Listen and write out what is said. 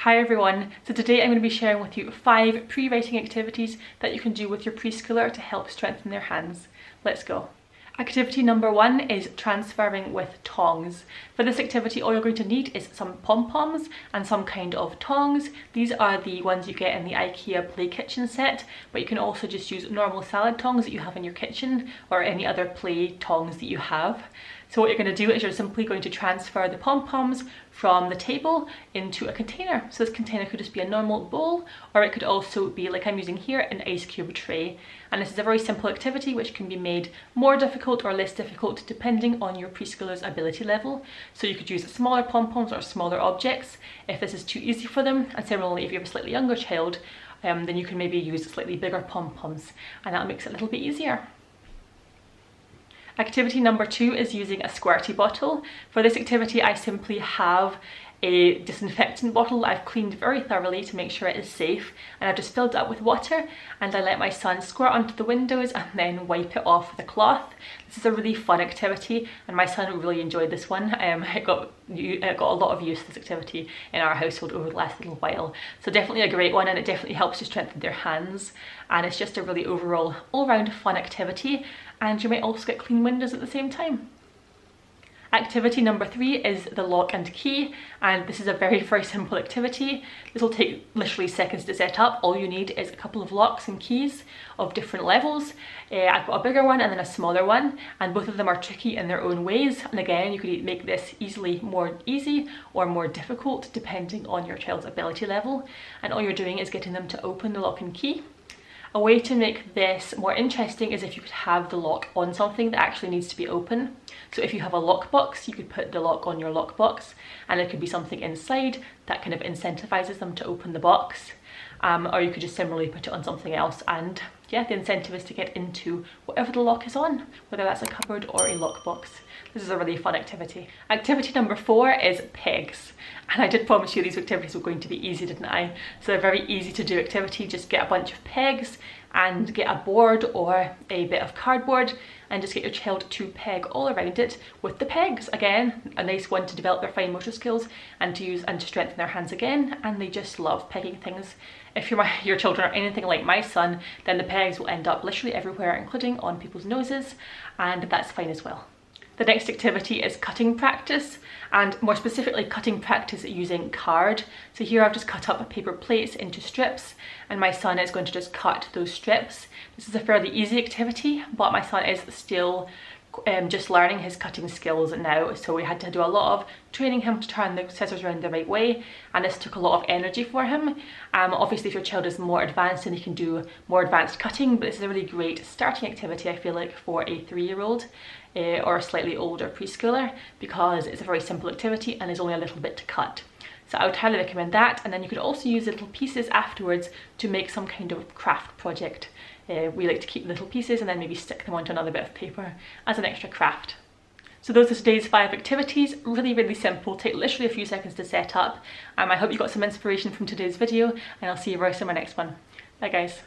Hi everyone, so today I'm going to be sharing with you 5 pre-writing activities that you can do with your preschooler to help strengthen their hands. Let's go. Activity number 1 is transferring with tongs. For this activity, all you're going to need is some pom-poms and some kind of tongs. These are the ones you get in the IKEA play kitchen set, but you can also just use normal salad tongs that you have in your kitchen or any other play tongs that you have. So what you're going to do is you're simply going to transfer the pom-poms from the table into a container. So this container could just be a normal bowl, or it could also be, like I'm using here, an ice cube tray. And this is a very simple activity which can be made more difficult or less difficult depending on your preschooler's ability level. So you could use smaller pom-poms or smaller objects if this is too easy for them. And similarly, if you have a slightly younger child, then you can maybe use slightly bigger pom-poms, and that makes it a little bit easier. Activity number 2 is using a squirty bottle. For this activity, I simply have a disinfectant bottle I've cleaned very thoroughly to make sure it is safe, and I've just filled it up with water and I let my son squirt onto the windows and then wipe it off with a cloth. This is a really fun activity and my son really enjoyed this one. It got a lot of use, this activity, in our household over the last little while. So definitely a great one, and it definitely helps to strengthen their hands, and it's just a really overall all-round fun activity, and you might also get clean windows at the same time. Activity number 3 is the lock and key, and this is a very simple activity. This will take literally seconds to set up. All you need is a couple of locks and keys of different levels. I've got a bigger one and then a smaller one, and both of them are tricky in their own ways. And again, you could make this more easy or more difficult depending on your child's ability level. And all you're doing is getting them to open the lock and key. A way to make this more interesting is if you could have the lock on something that actually needs to be open. So if you have a lockbox, you could put the lock on your lockbox, and there could be something inside that kind of incentivizes them to open the box. Or you could just similarly put it on something else, and yeah, the incentive is to get into whatever the lock is on, whether that's a cupboard or a lockbox. This is a really fun activity. Activity number 4 is pegs. And I did promise you these activities were going to be easy, didn't I? So they're a very easy to do activity. Just get a bunch of pegs and get a board or a bit of cardboard and just get your child to peg all around it with the pegs. Again, a nice one to develop their fine motor skills and to use and to strengthen their hands again. And they just love pegging things. If your children are anything like my son, then the pegs will end up literally everywhere, including on people's noses, and that's fine as well. The next activity is cutting practice, and more specifically cutting practice using card. So here I've just cut up paper plates into strips, and my son is going to just cut those strips. This is a fairly easy activity, but my son is still just learning his cutting skills now, so we had to do a lot of training him to turn the scissors around the right way, and this took a lot of energy for him. Obviously if your child is more advanced, then you can do more advanced cutting, but this is a really great starting activity, I feel like, for a 3-year-old or a slightly older preschooler, because it's a very simple activity and there's only a little bit to cut. So I would highly recommend that, and then you could also use little pieces afterwards to make some kind of craft project. We like to keep little pieces and then maybe stick them onto another bit of paper as an extra craft. So those are today's 5 activities, really simple, take literally a few seconds to set up. I hope you got some inspiration from today's video, and I'll see you very soon in my next one. Bye guys.